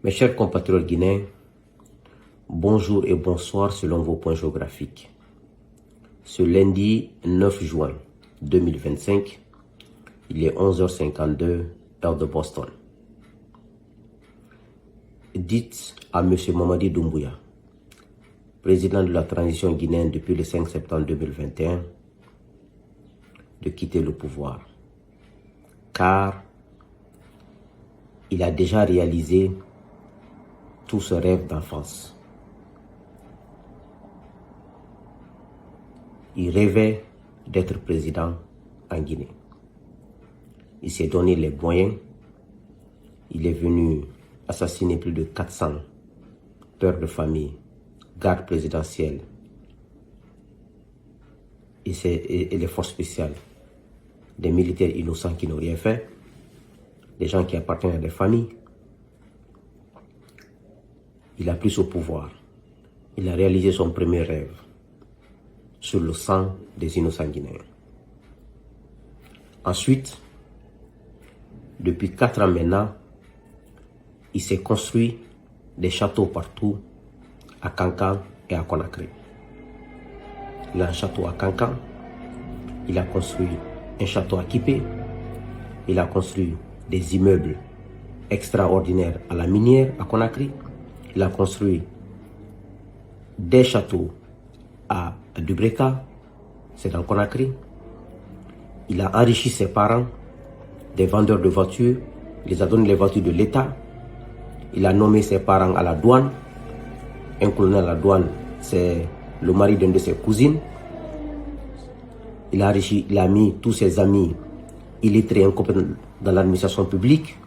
Mes chers compatriotes guinéens, bonjour et bonsoir selon vos points géographiques. Ce lundi 9 juin 2025, il est 11h52, heure de Boston. Dites à M. Mamadi Doumbouya, président de la transition guinéenne depuis le 5 septembre 2021, de quitter le pouvoir. Car il a déjà réalisé tout ce rêve d'enfance. Il rêvait d'être président en Guinée. Il s'est donné les moyens. Il est venu assassiner plus de 400 pères de famille, gardes présidentiels et les forces spéciales, des militaires innocents qui n'ont rien fait, des gens qui appartiennent à des familles. Il a pris au pouvoir. Il a réalisé son premier rêve sur le sang des innocents guinéens. Ensuite, depuis 4 ans maintenant, il s'est construit des châteaux partout, à Kankan et à Conakry. Il a un château à Kankan, il a construit un château à Kipé, il a construit des immeubles extraordinaires à la minière à Conakry, il a construit des châteaux à Dubreka, c'est dans Conakry. Il a enrichi ses parents, des vendeurs de voitures, il les a donné les voitures de l'État. Il a nommé ses parents à la douane. Un colonel à la douane, c'est le mari d'une de ses cousines. Il a enrichi, il a mis tous ses amis illettrés incompétents dans l'administration publique.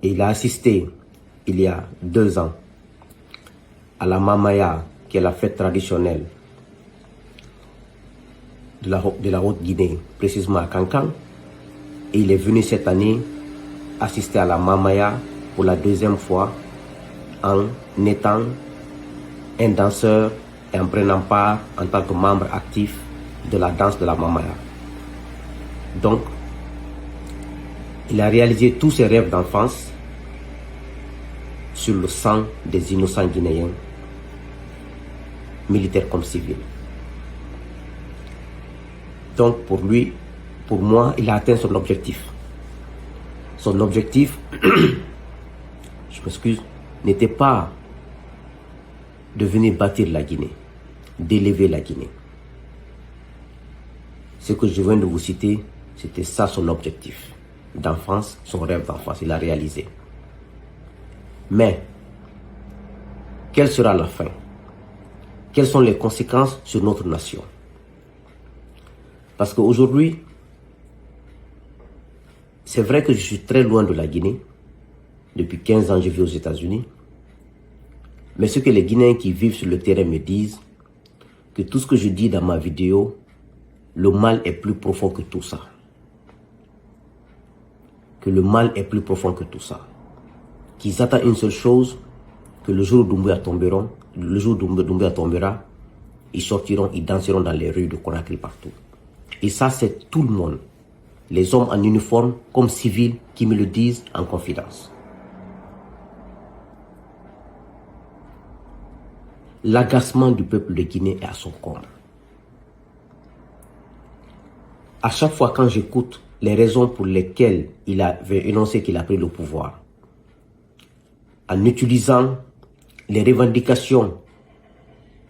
Et il a assisté, il y a 2 ans, à la Mamaya, qui est la fête traditionnelle de la Haute-Guinée, précisément à Kankan. Et il est venu cette année assister à la Mamaya pour la 2e fois en étant un danseur et en prenant part en tant que membre actif de la danse de la Mamaya. Donc, il a réalisé tous ses rêves d'enfance sur le sang des innocents guinéens, militaires comme civils. Donc pour lui, pour moi, il a atteint son objectif. Son objectif, je m'excuse, n'était pas de venir bâtir la Guinée, d'élever la Guinée. Ce que je viens de vous citer, c'était ça son objectif d'enfance, son rêve d'enfance, il a réalisé. Mais, quelle sera la fin? Quelles sont les conséquences sur notre nation? Parce qu'aujourd'hui, c'est vrai que je suis très loin de la Guinée. Depuis 15 ans, je vis aux États-Unis. Mais ce que les Guinéens qui vivent sur le terrain me disent, que tout ce que je dis dans ma vidéo, le mal est plus profond que tout ça. Que le mal est plus profond que tout ça. Qu'ils attendent une seule chose, que le jour où Doumbouya tombera, ils sortiront, ils danseront dans les rues de Conakry partout. Et ça, c'est tout le monde. Les hommes en uniforme comme civils qui me le disent en confidence. L'agacement du peuple de Guinée est à son comble. À chaque fois quand j'écoute les raisons pour lesquelles il avait énoncé qu'il a pris le pouvoir, en utilisant les revendications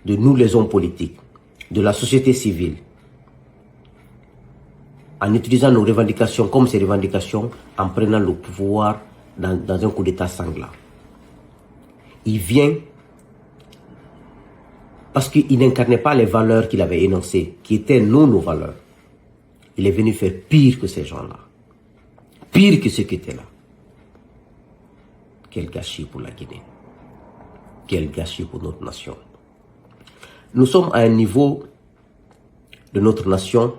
de nous les hommes politiques, de la société civile, en utilisant nos revendications comme ces revendications, en prenant le pouvoir dans un coup d'état sanglant. Il vient parce qu'il n'incarnait pas les valeurs qu'il avait énoncées, qui étaient nos valeurs. Il est venu faire pire que ces gens-là, pire que ceux qui étaient là. Quel gâchis pour la Guinée. Quel gâchis pour notre nation. Nous sommes à un niveau de notre nation,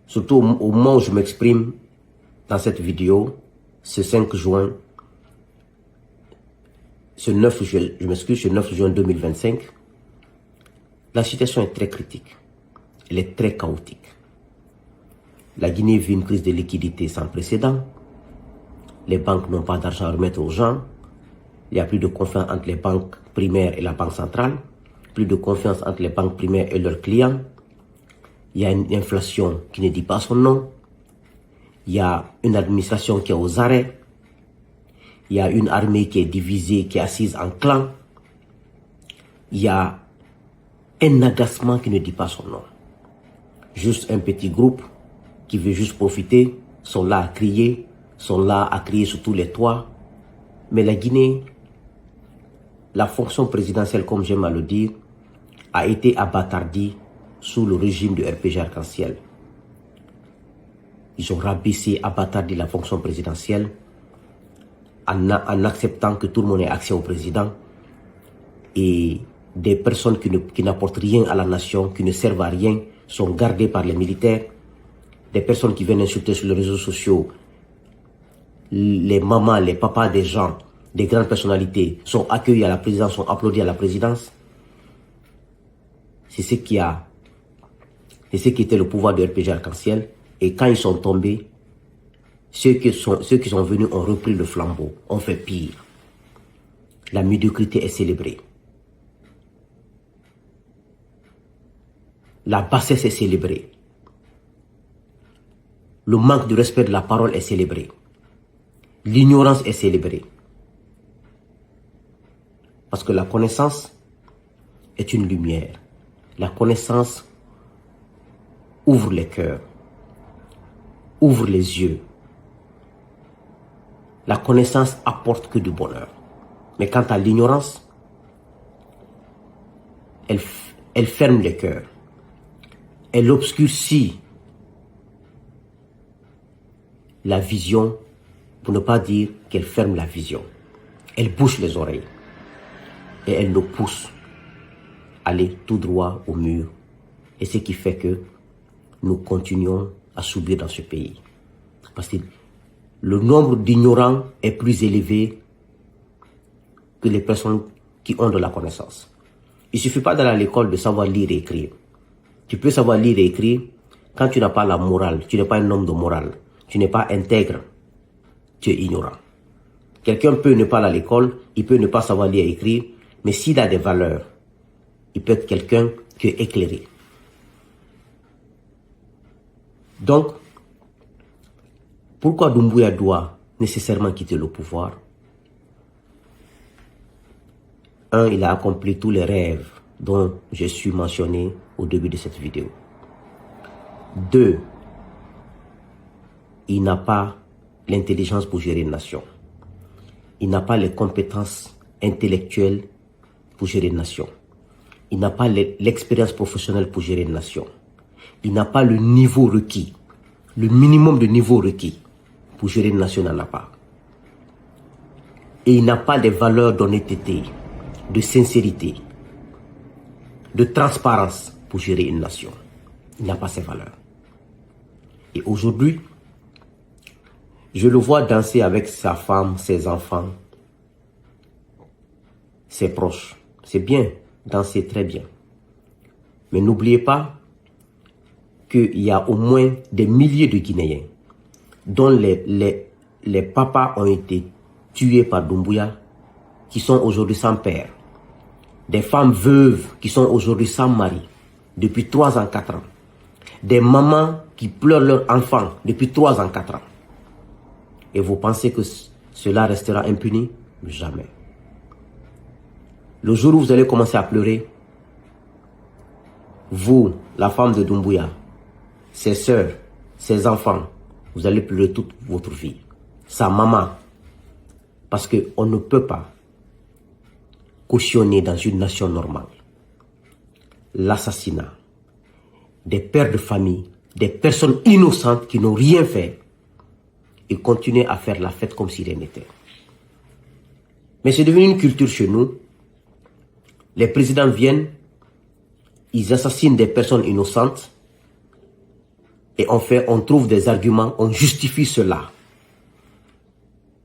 surtout au moment où je m'exprime dans cette vidéo, ce 5 juin, ce 9 juin 2025, la situation est très critique. Elle est très chaotique. La Guinée vit une crise de liquidité sans précédent. Les banques n'ont pas d'argent à remettre aux gens. Il n'y a plus de confiance entre les banques primaires et la banque centrale. Plus de confiance entre les banques primaires et leurs clients. Il y a une inflation qui ne dit pas son nom. Il y a une administration qui est aux arrêts. Il y a une armée qui est divisée, qui est assise en clans. Il y a un agacement qui ne dit pas son nom. Juste un petit groupe qui veut juste profiter, sont là à crier, sont là à crier sur tous les toits. Mais la Guinée, la fonction présidentielle, comme j'aime à le dire, a été abattardie sous le régime de RPG Arc-en-Ciel. Ils ont rabaissé, abattardi la fonction présidentielle en acceptant que tout le monde ait accès au président et des personnes qui n'apportent rien à la nation, qui ne servent à rien, sont gardées par les militaires. Des personnes qui viennent insulter sur les réseaux sociaux, les mamans, les papas des gens, des grandes personnalités sont accueillis à la présidence, sont applaudis à la présidence. C'est ce qui était le pouvoir de RPG Arc-en-Ciel. Et quand ils sont tombés, ceux qui sont venus ont repris le flambeau, ont fait pire. La médiocrité est célébrée. La bassesse est célébrée. Le manque de respect de la parole est célébré. L'ignorance est célébrée. Parce que la connaissance est une lumière. La connaissance ouvre les cœurs, ouvre les yeux. La connaissance apporte que du bonheur. Mais quant à l'ignorance, elle ferme les cœurs. Elle obscurcit la vision, pour ne pas dire qu'elle ferme la vision. Elle bouche les oreilles et elle nous pousse à aller tout droit au mur. Et ce qui fait que nous continuons à subir dans ce pays. Parce que le nombre d'ignorants est plus élevé que les personnes qui ont de la connaissance. Il ne suffit pas d'aller à l'école de savoir lire et écrire. Tu peux savoir lire et écrire quand tu n'as pas la morale, tu n'es pas un homme de morale, tu n'es pas intègre, tu es ignorant. Quelqu'un peut ne pas aller à l'école, il peut ne pas savoir lire et écrire, mais s'il a des valeurs, il peut être quelqu'un qui est éclairé. Donc, pourquoi Doumbouya doit nécessairement quitter le pouvoir? Un, il a accompli tous les rêves dont je suis mentionné au début de cette vidéo. Deux, il n'a pas l'intelligence pour gérer une nation. Il n'a pas les compétences intellectuelles pour gérer une nation. Il n'a pas l'expérience professionnelle pour gérer une nation. Il n'a pas le niveau requis, le minimum de niveau requis pour gérer une nation, il n'en a pas. Et il n'a pas les valeurs d'honnêteté, de sincérité, de transparence pour gérer une nation. Il n'a pas ces valeurs. Et aujourd'hui, je le vois danser avec sa femme, ses enfants, ses proches. C'est bien, danser très bien. Mais n'oubliez pas qu'il y a au moins des milliers de Guinéens dont les papas ont été tués par Doumbouya, qui sont aujourd'hui sans père. Des femmes veuves qui sont aujourd'hui sans mari depuis 3 ans, 4 ans. Des mamans qui pleurent leurs enfants depuis 3 ans, 4 ans. Et vous pensez que cela restera impuni? Jamais. Le jour où vous allez commencer à pleurer, vous, la femme de Doumbouya, ses sœurs, ses enfants, vous allez pleurer toute votre vie. Sa maman. Parce qu'on ne peut pas cautionner dans une nation normale l'assassinat des pères de famille, des personnes innocentes qui n'ont rien fait et continuer à faire la fête comme si rien n'était. Mais c'est devenu une culture chez nous. Les présidents viennent, ils assassinent des personnes innocentes et on trouve des arguments, on justifie cela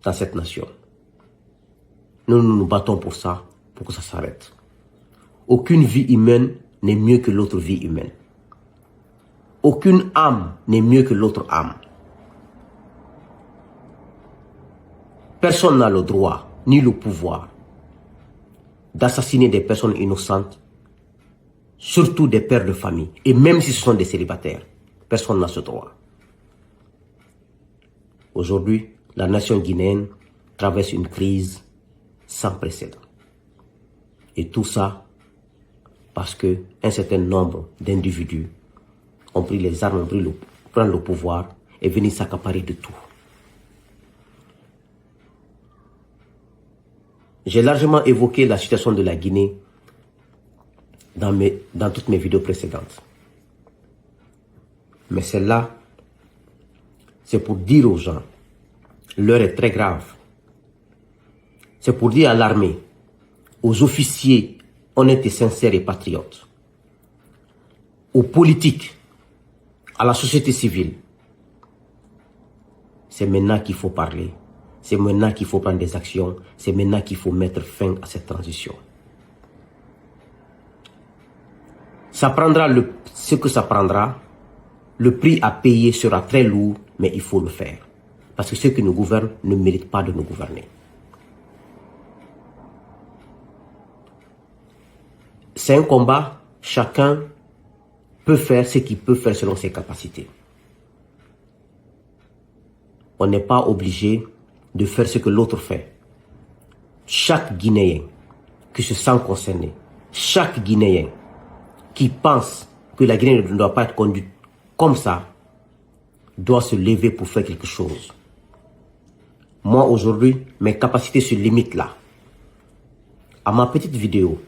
dans cette nation. Nous nous battons pour ça, pour que ça s'arrête. Aucune vie humaine n'est mieux que l'autre vie humaine. Aucune âme n'est mieux que l'autre âme. Personne n'a le droit ni le pouvoir d'assassiner des personnes innocentes, surtout des pères de famille, et même si ce sont des célibataires. Personne n'a ce droit. Aujourd'hui, la nation guinéenne traverse une crise sans précédent. Et tout ça parce qu'un certain nombre d'individus ont pris les armes, prennent le pouvoir et venir s'accaparer de tout. J'ai largement évoqué la situation de la Guinée dans toutes mes vidéos précédentes. Mais celle-là, c'est pour dire aux gens, l'heure est très grave. C'est pour dire à l'armée, aux officiers honnêtes et sincères et patriotes, aux politiques, à la société civile. C'est maintenant qu'il faut parler. C'est maintenant qu'il faut prendre des actions. C'est maintenant qu'il faut mettre fin à cette transition. Ça prendra ce que ça prendra. Le prix à payer sera très lourd, mais il faut le faire. Parce que ceux qui nous gouvernent ne méritent pas de nous gouverner. C'est un combat, chacun peut faire ce qu'il peut faire selon ses capacités. On n'est pas obligé de faire ce que l'autre fait. Chaque Guinéen qui se sent concerné, chaque Guinéen qui pense que la Guinée ne doit pas être conduite comme ça, doit se lever pour faire quelque chose. Moi aujourd'hui, mes capacités se limitent là. À ma petite vidéo,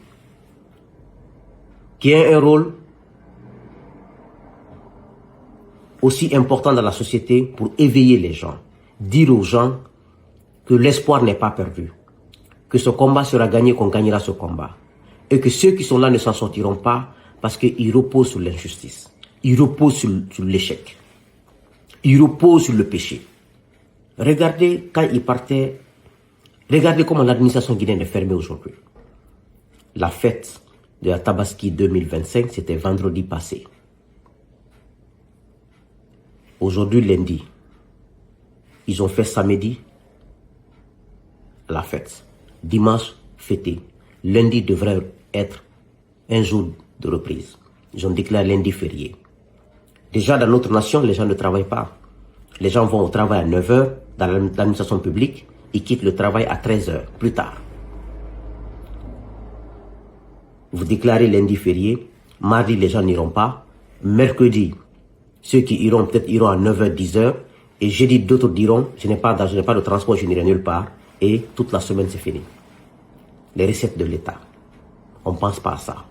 qui a un rôle aussi important dans la société pour éveiller les gens, dire aux gens que l'espoir n'est pas perdu, que ce combat sera gagné, qu'on gagnera ce combat, et que ceux qui sont là ne s'en sortiront pas parce qu'ils reposent sur l'injustice, ils reposent sur l'échec, ils reposent sur le péché. Regardez quand ils partaient, regardez comment l'administration guinéenne est fermée aujourd'hui. La fête de la Tabaski 2025, c'était vendredi passé. Aujourd'hui, lundi, ils ont fait samedi la fête. Dimanche, fêté. Lundi devrait être un jour de reprise. Ils ont déclaré lundi férié. Déjà, dans notre nation, les gens ne travaillent pas. Les gens vont au travail à 9 h dans l'administration publique. Ils quittent le travail à 13 h plus tard. Vous déclarez lundi férié. Mardi, les gens n'iront pas. Mercredi, ceux qui iront, peut-être iront à 9 h, 10 h. Et jeudi, d'autres diront, je n'ai pas de transport, je n'irai nulle part. Et toute la semaine, c'est fini. Les recettes de l'État. On ne pense pas à ça.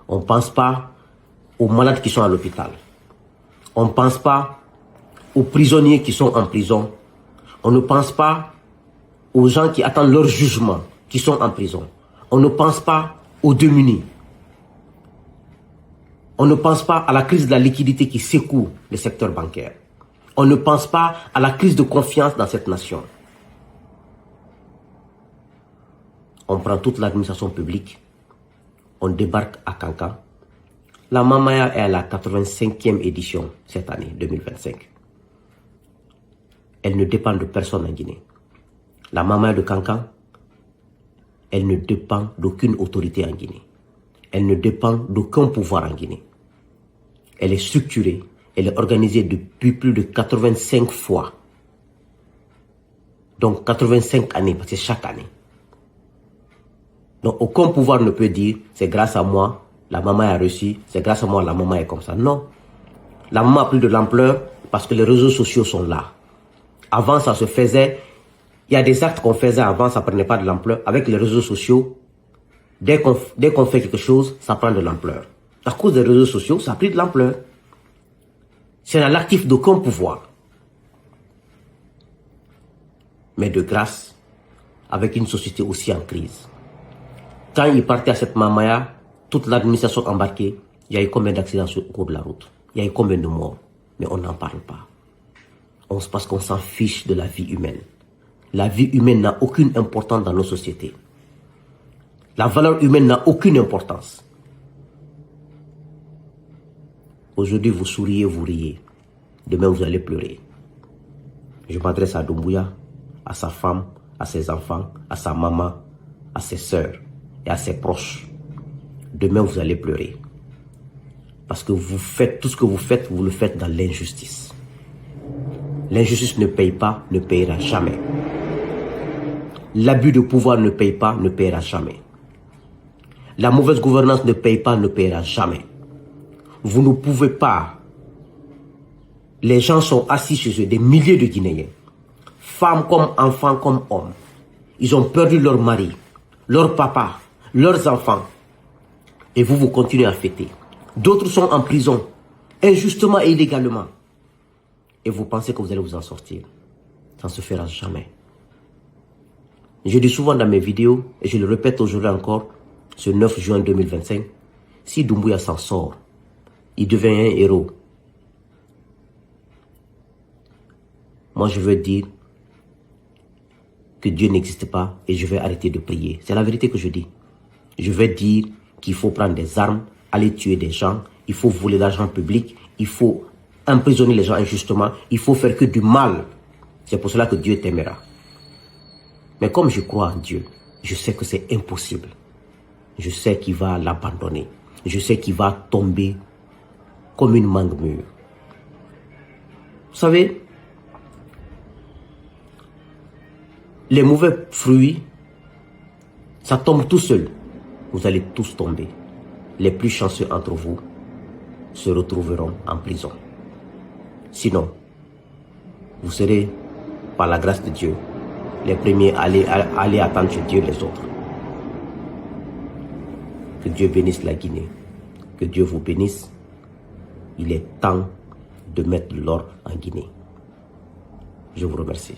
On ne pense pas aux malades qui sont à l'hôpital. On ne pense pas aux prisonniers qui sont en prison. On ne pense pas aux gens qui attendent leur jugement, qui sont en prison. On ne pense pas aux démunis. On ne pense pas à la crise de la liquidité qui secoue le secteur bancaire. On ne pense pas à la crise de confiance dans cette nation. On prend toute l'administration publique, on débarque à Kankan. La Mamaya est à la 85e édition cette année, 2025. Elle ne dépend de personne en Guinée. La Mamaya de Kankan, elle ne dépend d'aucune autorité en Guinée. Elle ne dépend d'aucun pouvoir en Guinée. Elle est structurée, elle est organisée depuis plus de 85 fois. Donc 85 années, parce que c'est chaque année. Donc aucun pouvoir ne peut dire, c'est grâce à moi, la maman a reçu, c'est grâce à moi, la maman est comme ça. Non. La maman a pris de l'ampleur parce que les réseaux sociaux sont là. Avant, ça se faisait, il y a des actes qu'on faisait avant, ça ne prenait pas de l'ampleur. Avec les réseaux sociaux, dès qu'on fait quelque chose, ça prend de l'ampleur. À cause des réseaux sociaux, ça a pris de l'ampleur. C'est à l'actif d'aucun pouvoir. Mais de grâce, avec une société aussi en crise. Quand il partait à cette Mamaya, toute l'administration embarquée, il y a eu combien d'accidents au cours de la route? Il y a eu combien de morts? Mais on n'en parle pas. Parce qu'on s'en fiche de la vie humaine. La vie humaine n'a aucune importance dans nos sociétés. La valeur humaine n'a aucune importance. Aujourd'hui, vous souriez, vous riez. Demain, vous allez pleurer. Je m'adresse à Doumbouya, à sa femme, à ses enfants, à sa maman, à ses sœurs et à ses proches. Demain, vous allez pleurer. Parce que vous faites tout ce que vous le faites dans l'injustice. L'injustice ne paye pas, ne payera jamais. L'abus de pouvoir ne paye pas, ne payera jamais. La mauvaise gouvernance ne paye pas, ne payera jamais. Vous ne pouvez pas. Les gens sont assis chez eux, des milliers de Guinéens. Femmes comme enfants comme hommes. Ils ont perdu leur mari, leur papa, leurs enfants. Et vous continuez à fêter. D'autres sont en prison, injustement et illégalement. Et vous pensez que vous allez vous en sortir. Ça ne se fera jamais. Je dis souvent dans mes vidéos, et je le répète aujourd'hui encore, ce 9 juin 2025, si Doumbouya s'en sort, il devient un héros. Moi, je veux dire que Dieu n'existe pas et je vais arrêter de prier. C'est la vérité que je dis. Je vais dire qu'il faut prendre des armes, aller tuer des gens, il faut voler l'argent public, il faut emprisonner les gens injustement, il faut faire que du mal. C'est pour cela que Dieu t'aimera. Mais comme je crois en Dieu, je sais que c'est impossible. Je sais qu'il va l'abandonner. Je sais qu'il va tomber comme une mangue mûre. Vous savez, les mauvais fruits, ça tombe tout seul. Vous allez tous tomber. Les plus chanceux entre vous se retrouveront en prison. Sinon, vous serez, par la grâce de Dieu, les premiers à aller attendre chez Dieu les autres. Que Dieu bénisse la Guinée. Que Dieu vous bénisse. Il est temps de mettre de l'ordre en Guinée. Je vous remercie.